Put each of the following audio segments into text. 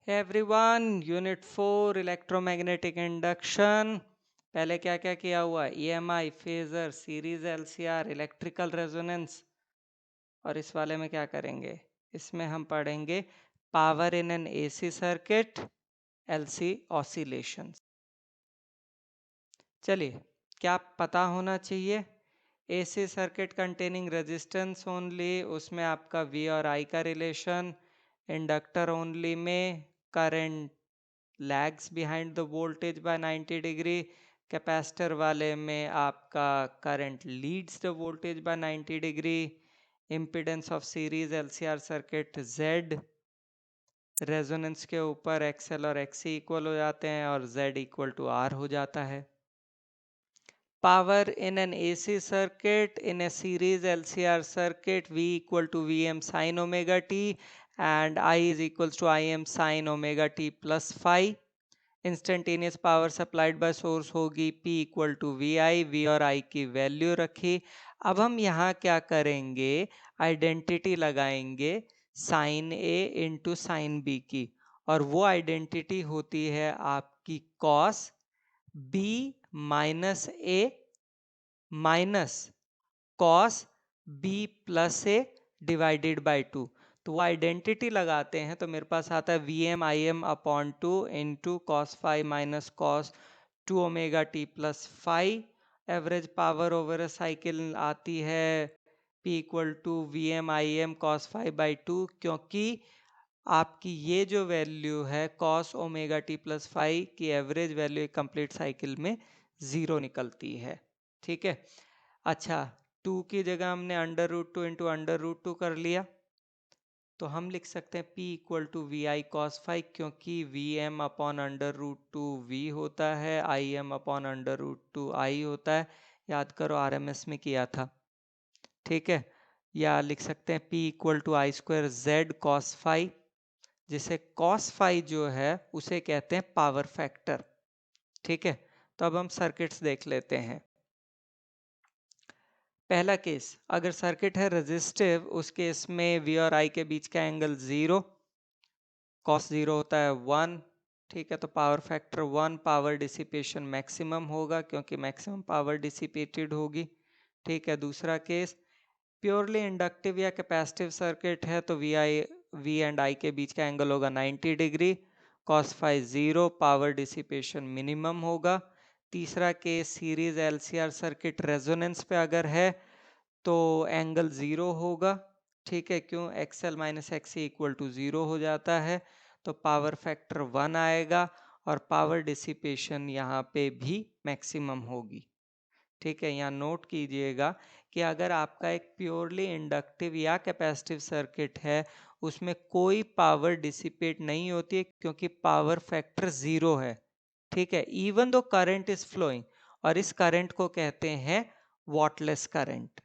Hey everyone, unit 4 electromagnetic induction. पहले क्या क्या किया हुआ? EMI, phasor, series LCR, electrical resonance. और इस वाले में क्या करेंगे? इसमें हम पढ़ेंगे power in an AC circuit, LC oscillations. चलिए, क्या पता होना चाहिए? AC circuit containing resistance only, उसमें आपका V और I का रिलेशन। इंडक्टर ओनली में current lags behind the voltage by 90 degree. Capacitor वाले में आपका current leads the voltage by 90 degree. Impedance of series LCR circuit Z। Resonance के ऊपर XL और XC इक्वल हो जाते हैं और Z इक्वल टू R हो जाता है। Power in an AC circuit in a series LCR circuit, V equal to Vm sin omega t and I is equals to Im sin omega t plus phi। Instantaneous power supplied by source होगी P equal to VI, V और I की value रखी। अब हम यहाँ क्या करेंगे? Identity लगाएंगे sine A into sine B की, और वो आइडेंटिटी होती है आपकी cos B minus A minus cos B plus A divided by 2। तो वो आइडेंटिटी लगाते हैं तो मेरे पास आता है Vm Im upon 2 into cos phi minus cos 2 omega T plus phi. Average power over a cycle आती है P equal to Vm Im cos phi by 2, क्योंकि आपकी ये जो वैल्यू है cos omega T plus phi की average value एक complete cycle में 0 निकलती है। ठीक है, अच्छा, 2 की जगह हमने under root 2 into under root 2 कर लिया, तो हम लिख सकते हैं P equal to V I cos phi, क्योंकि V M upon under root 2 V होता है, I M upon under root 2 I होता है। याद करो, RMS में किया था। ठीक है, या लिख सकते हैं P equal to I square Z cos phi, जिसे कॉस फाई जो है उसे कहते हैं पावर फैक्टर। ठीक है, तो अब हम सर्किट्स देख लेते हैं। पहला केस, अगर सर्किट है रेजिस्टिव, उस केस में V और I के बीच का एंगल 0, कॉस 0 होता है 1। ठीक है, तो power factor 1, power dissipation maximum होगा क्योंकि मैक्सिमम पावर डिसिपेटेड होगी। ठीक है, दूसरा केस, प्योरली इंडक्टिव या कैपेसिटिव सर्किट है तो V एंड I के बीच का एंगल होगा 90 degree, cos phi 0, power dissipation minimum होगा। तीसरा case, series LCR circuit resonance पे अगर है तो एंगल 0 होगा। ठीक है, क्यों? XL minus XC equal to 0 हो जाता है, तो पावर फैक्टर 1 आएगा और पावर डिसिपेशन यहाँ पे भी मैक्सिमम होगी। ठीक है, यहाँ नोट कीजिएगा कि अगर आपका एक प्योरली इंडक्टिव या कैपेसिटिव सर्किट है, उसमें कोई पावर डिसिपेट नहीं होती है क्योंकि पावर फैक्टर 0 है। ठीक है, even though current is flowing, और इस करंट को कहते हैं वॉटलेस करंट।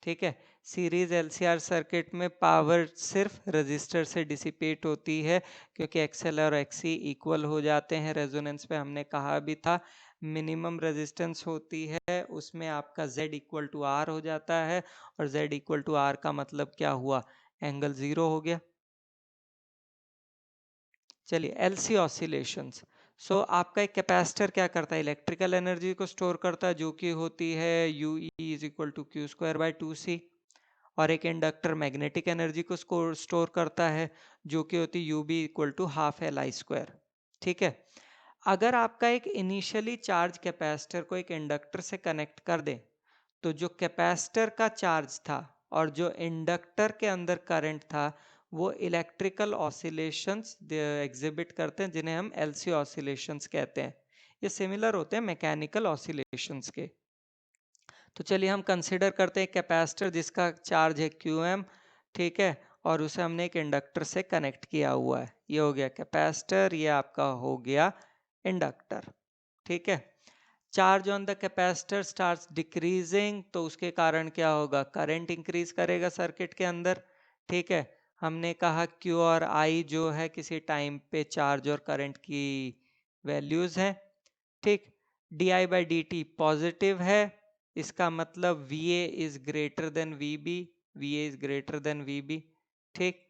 ठीक है, सीरीज LCR सर्किट में पावर सिर्फ रजिस्टर से डिसिपेट होती है क्योंकि XL और XC इक्वल हो जाते हैं। रेजोनेंस पे हमने कहा भी था मिनिमम रेजिस्टेंस होती है, उसमें आपका Z इक्वल टू R हो जाता है, और Z इक्वल टू R का मतलब क्या हुआ? एंगल 0 हो गया। चलिए, LC ऑसिलेशंस। सो आपका एक कैपेसिटर क्या करता है? इलेक्ट्रिकल एनर्जी को स्टोर करता है, जो कि होती है UE is equal to Q square by 2C। और एक इंडक्टर मैग्नेटिक एनर्जी को स्टोर करता है, जो कि होती है UB equal to half LI square. ठीक है, अगर आपका एक इनिशियली चार्ज कैपेसिटर को एक इंडक्टर से कनेक्ट कर दे, तो जो कैपेसिटर का चार्ज था और जो इंडक्टर के अंदर करंट था, वो इलेक्ट्रिकल ऑसिलेशंस एग्जिबिट करते हैं, जिन्हें हम LC ऑसिलेशंस कहते हैं। ये सिमिलर होते हैं मैकेनिकल ऑसिलेशंस के। तो चलिए हम कंसिडर करते हैं कैपेसिटर जिसका चार्ज है QM। ठीक है, और उसे हमने एक इंडक्टर से कनेक्ट किया हुआ है। ये हो गया कैपेसिटर, ये आपका हो गया इंडक्टर। ठीक है, charge on the capacitor starts decreasing, तो उसके कारण क्या होगा? करंट इंक्रीज करेगा सर्किट के अंदर। ठीक है, हमने कहा Q और I जो है किसी टाइम पे चार्ज और करंट की वैल्यूज हैं। ठीक, di/dt पॉजिटिव है, इसका मतलब VA is greater than VB, VA is greater than VB। ठीक,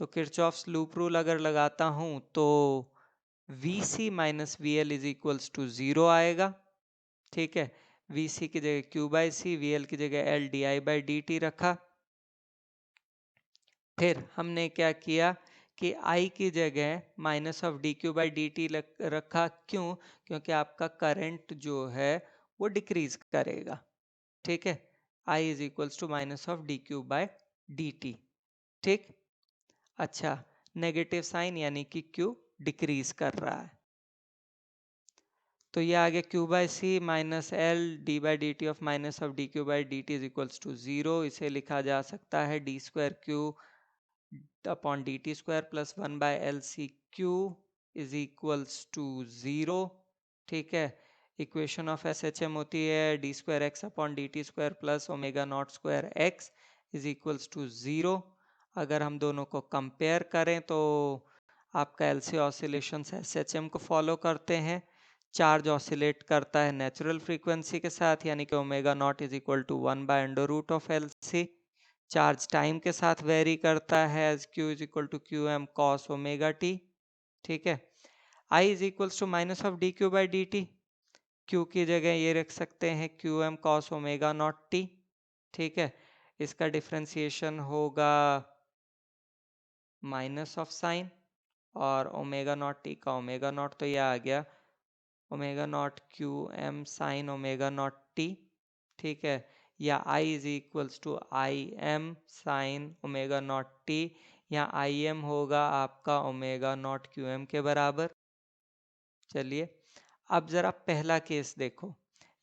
तो किरचॉफ्स लूप रूल अगर लगाता हूं तो VC minus VL is equals to 0 आएगा। ठीक है, VC की जगह Q बाई सी, VL की जगह L di बाई dt रखा। फिर हमने क्या किया कि I की जगह minus of D Q by D T रखा। क्यों? क्योंकि आपका करंट जो है वो डिक्रीज करेगा। ठीक है, I is equals to minus of D Q by D t. ठीक, अच्छा, नेगेटिव साइन यानी कि Q डिक्रीज कर रहा है। तो ये आ गया Q by C minus L d by D t of minus of D Q by D t is equals to 0। इसे लिखा जा सकता है d square q upon d t square plus 1 by L C q is equals to 0। ठीक है, equation of S H M होती है d square x upon d t square plus omega nought square x is equals to 0। अगर हम दोनों को compare करें तो आपका L C oscillation S H M को फॉलो करते हैं। चार्ज ऑसिलेट करता है नेचुरल फ्रीक्वेंसी के साथ, यानी कि omega naught is equal to 1 by under root of L C. Charge time के साथ वेरी करता है as Q is equal to Q M cos omega T. ठीक है, I is equals to minus of D Q by D T. Q की जगह ये रख सकते हैं Q M cos omega naught T. ठीक है, इसका डिफ्रेंसिएशन होगा माइनस ऑफ साइन और ओमेगा नॉट टी का ओमेगा नॉट, तो ये आ गया omega naught Q M sine omega naught T. ठीक है, या I is equals to I M sine omega naught T, या आई एम होगा आपका ओमेगा नॉट क्यू एम के बराबर। चलिए अब जरा पहला केस देखो।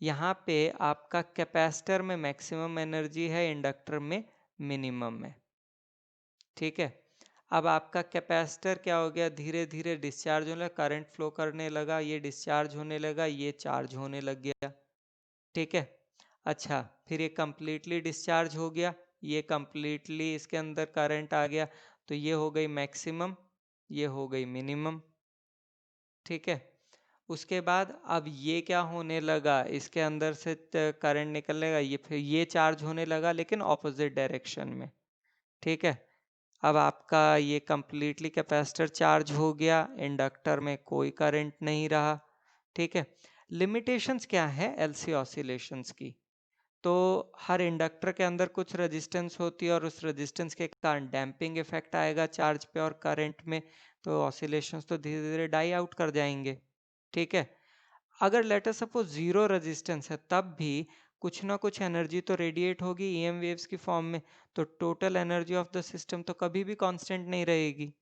यहाँ पे आपका कैपेसिटर में मैक्सिमम एनर्जी है, इंडक्टर में मिनिमम है। ठीक है, अब आपका कैपेसिटर क्या हो गया, धीरे धीरे डिस्चार्ज होने लगा, करंट फ्लो करने लगा, ये डिस्चार्ज होने लगा, ये चार्ज होने लग गया। ठीक है, अच्छा, फिर ये कंप्लीटली डिस्चार्ज हो गया, ये कंप्लीटली इसके अंदर करंट आ गया, तो ये हो गई मैक्सिमम, ये हो गई मिनिमम। ठीक है, उसके बाद अब ये क्या होने लगा, इसके अंदर से करंट निकलने लगा, ये फिर ये चार्ज होने लगा लेकिन ऑपोजिट डायरेक्शन में। ठीक है, अब आपका ये कंप्लीटली कैपेसिटर चार्ज हो गया, इंडक्टर में कोई करंट नहीं रहा। ठीक है, लिमिटेशंस क्या है एलसी ऑसिलेशंस की, तो हर इंडक्टर के अंदर कुछ रेजिस्टेंस होती है और उस रेजिस्टेंस के कारण डैम्पिंग इफेक्ट आएगा चार्ज पे और करंट में, तो ऑसिलेशंस तो धीरे धीरे डाई आउट कर जाएंगे। ठीक है, अगर लेटर सपोज जीरो रेजिस्टेंस है तब भी कुछ ना कुछ एनर्जी तो रेडिएट होगी ईएम वेव्स की फॉर्म में, तो total energy of the system तो कभी भी कांस्टेंट नहीं रहेगी।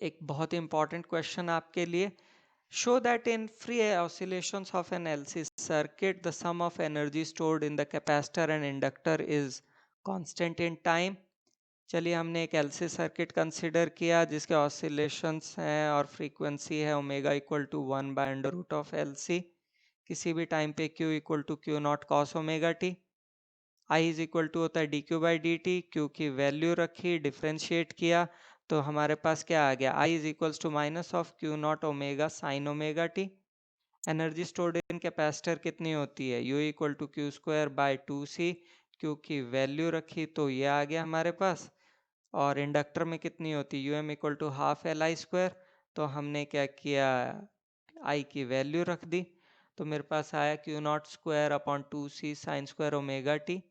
एक बहुत इंपॉर्टेंट क्वेश्चन आपके लिए, show that in free oscillations of an LC circuit the sum of energy stored in the capacitor and inductor is constant in time। चलिए हमने एक LC सर्किट कंसिडर किया जिसके ऑसिलेशंस हैं और फ्रीक्वेंसी है omega equal to 1 by under root of LC। किसी भी टाइम पे Q equal to Q naught cos omega T. I is equal to होता है D Q by D T, Q की वैल्यू रखी, डिफ्रेंशिएट किया, तो हमारे पास क्या आ गया, I is equals to minus of Q naught omega sine omega T. Energy stored in capacitor कितनी होती है, U equal to Q square by two C, Q की वैल्यू रखी तो ये आ गया हमारे पास, और इंडक्टर में कितनी होती है, UM equal to half L I square, तो हमने क्या किया, I की वैल्यू रख दी, तो मेरे पास आया Q naught square upon two C sine square omega T.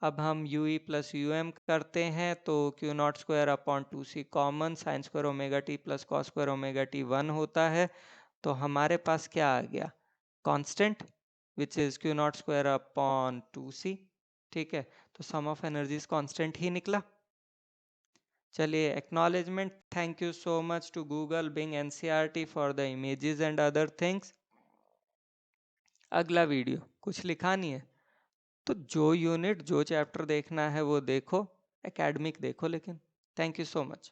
अब हम U E plus U M करते हैं तो Q naught square upon two C common, sine square omega T plus cos square omega T 1 होता है, तो हमारे पास क्या आ गया, constant which is Q naught square upon two C. ठीक है, तो सम ऑफ एनर्जीज कांस्टेंट ही निकला। चलिए acknowledgement, thank you so much to Google Bing NCERT for the images and other things. अगला वीडियो कुछ लिखा नहीं है, तो जो यूनिट जो चैप्टर देखना है वो देखो, एकेडमिक देखो लेकिन। Thank you so much.